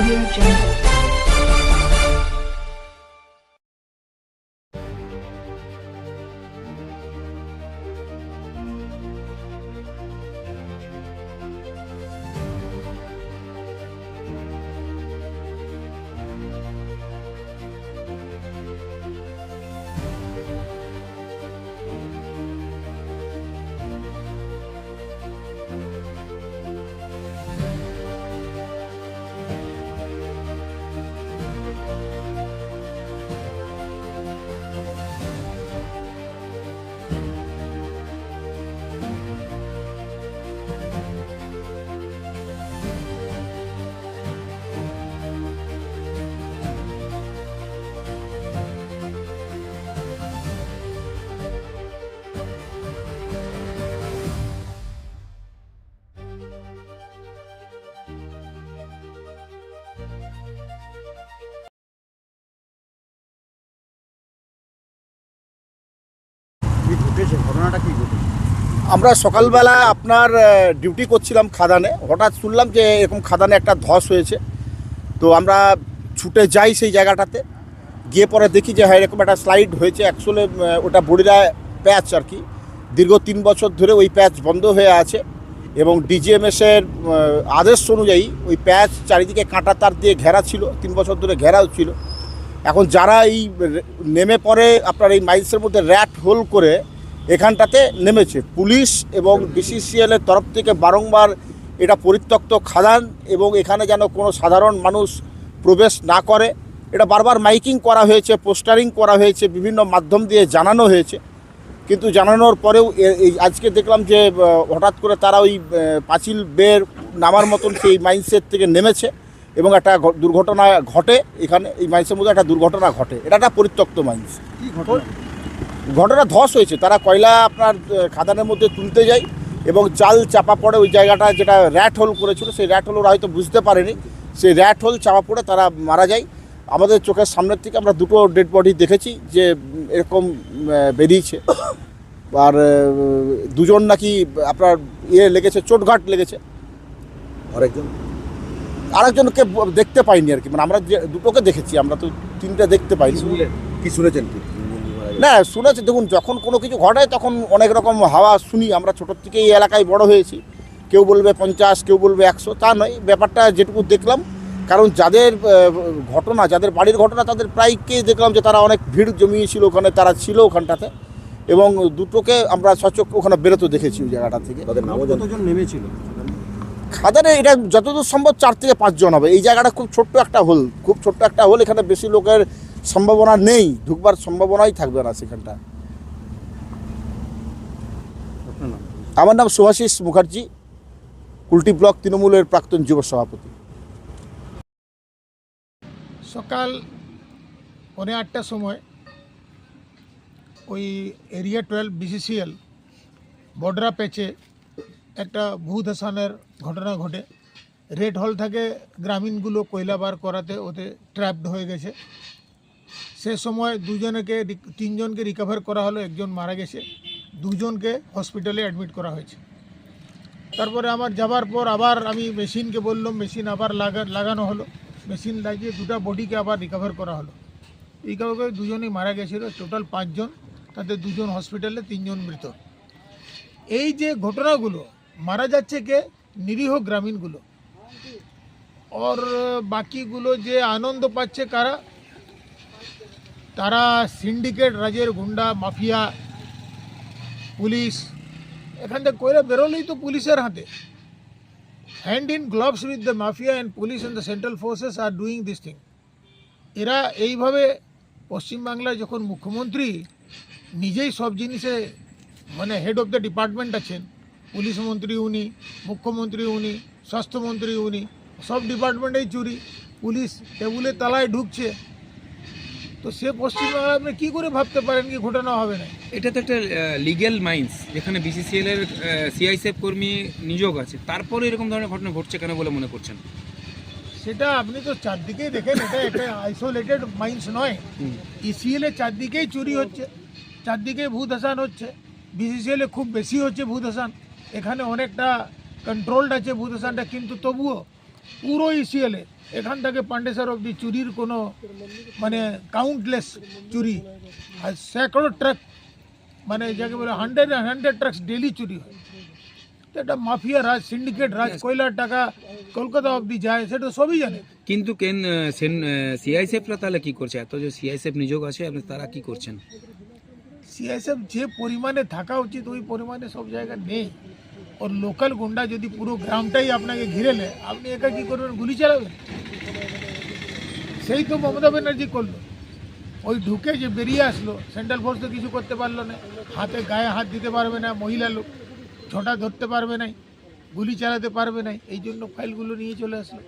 Audio Jungle. আমরা সকালবেলা আপনার ডিউটি করছিলাম খাদানে, হঠাৎ শুনলাম যে এরকম খাদানে একটা ধস হয়েছে। তো আমরা ছুটে যাই সেই জায়গাটাতে, গিয়ে পরে দেখি যে হ্যাঁ এরকম একটা স্লাইড হয়েছে। অ্যাকচুয়ালি ওটা বড়িরা প্যাচ আর কি, দীর্ঘ 3 বছর ধরে ওই প্যাচ বন্ধ হয়ে আছে এবং ডিজিএমএসের আদেশ অনুযায়ী ওই প্যাচ চারিদিকে কাঁটা তার দিয়ে ঘেরা ছিল, 3 বছর ধরে ঘেরাও ছিল। এখন যারা এই নেমে পড়ে আপনার এই মাইলসের মধ্যে র্যাট হোল করে এখানটাতে নেমেছে, পুলিশ এবং বিসিসিএলের তরফ থেকে বারংবার এটা পরিত্যক্ত খাদান এবং এখানে যেন কোনো সাধারণ মানুষ প্রবেশ না করে এটা বারবার মাইকিং করা হয়েছে, পোস্টারিং করা হয়েছে, বিভিন্ন মাধ্যম দিয়ে জানানো হয়েছে। কিন্তু জানানোর পরেও এই আজকে দেখলাম যে হঠাৎ করে তারা ওই পাঁচিল বের নামার মতন সেই মাইন্সের থেকে নেমেছে এবং একটা দুর্ঘটনা ঘটে। এখানে এই মাইন্সের মধ্যে একটা দুর্ঘটনা ঘটে। এটা একটা পরিত্যক্ত মাইন্স। ঘটনা ধস হয়েছে, তারা কয়লা আপনার খাদানের মধ্যে তুলতে যায় এবং চাল চাপা পড়ে ওই জায়গাটা, যেটা র্যাট হোল করেছিল সেই র্যাট হোল ওরা হয়তো বুঝতে পারেনি, সেই র্যাট হোল চাপা পড়ে তারা মারা যায়। আমাদের চোখের সামনের থেকে আমরা 2টো ডেড বডি দেখেছি যে এরকম বেরিয়েছে। আর 2জন নাকি আপনার লেগেছে, চোটঘাট লেগেছে। আরেকজনকে দেখতে পাইনি আর কি, মানে আমরা যে 2টোকে দেখেছি, আমরা তো 3টে দেখতে পাইনি। কি শুনেছেন? না শুনেছি, দেখুন যখন কোনো কিছু ঘটে তখন অনেক রকম হাওয়া শুনি। আমরা ছোটোর থেকে এই এলাকায় বড় হয়েছি, কেউ বলবে 50, কেউ বলবে 100, তা নয়। ব্যাপারটা যেটুকু দেখলাম, কারণ যাদের ঘটনা, যাদের বাড়ির ঘটনা, তাদের প্রায়কেই দেখলাম যে তারা অনেক ভিড় জমিয়েছিল ওখানে, তারা ছিল ওখানটাতে এবং 2টোকে আমরা সচক্ষে ওখানে বেরোতে দেখেছি ওই জায়গাটা থেকে। তাদের নামও কতজন নেমেছিল খাদানে? এটা যতদূর সম্ভব 4 থেকে 5 জন হবে। এই জায়গাটা খুব ছোট্ট একটা হোল, খুব ছোট্ট একটা হোল, এখানে বেশি লোকের সম্ভাবনা নেই, ঢুকবার সম্ভাবনাই থাকবে না সেখানটা। আমার নাম সুভাষিস মুখার্জি, কুলটি ব্লক তৃণমূলের প্রাক্তন যুব সভাপতি। সকাল 8:30টার সময় ওই এরিয়া 12 বিসিসিএল বর্ডার প্যাচে একটা ভূধসানের ঘটনা ঘটে। রেড হল থেকে গ্রামীণগুলো কয়লা বার করাতে ওতে ট্র্যাপড হয়ে গেছে। সে সময় 3জনকে রিকভার করা হলো, 1জন মারা গেছে, 2জনকে হসপিটালে অ্যাডমিট করা হয়েছে। তারপরে আমার যাবার পর আবার আমি মেশিনকে বললাম, মেশিন আবার লাগানো হলো, মেশিন লাগিয়ে 2টা বডিকে আবার রিকভার করা হলো। রিকভার করে 2জনই মারা গেছিলো, টোটাল 5 জন, তাদের 2জন হসপিটালে, 3জন মৃত। এই যে ঘটনাগুলো, মারা যাচ্ছে কে? নিরীহ গ্রামীণগুলো। আর বাকিগুলো যে আনন্দ পাচ্ছে কারা? তারা সিন্ডিকেট রাজের গুন্ডা, মাফিয়া, পুলিশ। এখান থেকে কয়লা বেরোলেই তো পুলিশের হাতে। Hand in gloves with the mafia and police and the central forces are doing this thing. এরা এইভাবে পশ্চিমবাংলায় যখন মুখ্যমন্ত্রী নিজেই সব জিনিসে মানে হেড অফ দ্য ডিপার্টমেন্ট আছেন, পুলিশ মন্ত্রী উনি, মুখ্যমন্ত্রী উনি, স্বাস্থ্যমন্ত্রী উনি, সব ডিপার্টমেন্টেই চুরি, পুলিশ টেবুলে তালায় ঢুকছে, তো সে পশ্চিমবাংলায় আপনি কী করে ভাবতে পারেন কি ঘটনা হবে না? এটা তো একটা লিগ্যাল মাইন্স, যেখানে বিসিসিএল এর সিআইএসএফ কর্মী নিযোগ আছে, তারপরে এরকম ধরনের ঘটনা ঘটছে কেন বলে মনে করছেন? সেটা আপনি তো চারদিকেই দেখেন, এটা একটা আইসোলেটেড মাইন্স নয়। ইসিএল এর চারদিকেই চুরি হচ্ছে, চারদিকেই ভূধসান হচ্ছে। বিসিসিএল এ খুব বেশি হচ্ছে ভূধসান, এখানে অনেকটা কন্ট্রোলড আছে ভূধসানটা, কিন্তু তবুও পুরো ইসিএলে এখান থেকে পান্ডেশ্বর অবধি চুরির কোনো মানে কাউন্টলেস চুরি, আর স্যাকড়ো ট্রাক মানে যাকে বলে 100 ট্রাকস ডেলি চুরি হয়। তো এটা মাফিয়া রাজ, সিন্ডিকেট রাজ, কয়লার টাকা কলকাতা অবধি যায়, সেটা সবই জানে। কিন্তু কেন সিআইএসএফরা তাহলে কি করছে? এত যে সিআইএসএফ নিযোগ আছে, আপনি তারা কি করছেন? সিআইএসএফ যে পরিমাণে থাকা উচিত ওই পরিমাণে সব জায়গায় নেই। ওর লোকাল গুন্ডা যদি পুরো গ্রামটাই আপনাকে ঘিরে নেয়, আপনি একা কী করবেন? গুলি চালাবেন? সেই তো মমতা ব্যানার্জি করলো। ওই ঢুকে যে বেরিয়ে আসলো, সেন্ট্রাল ফোর্স তো কিছু করতে পারলো না, হাতে গায়ে হাত দিতে পারবে না, মহিলা লোক ছোটা ধরতে পারবে না, গুলি চালাতে পারবে না, এই জন্য ফাইলগুলো নিয়ে চলে আসলো।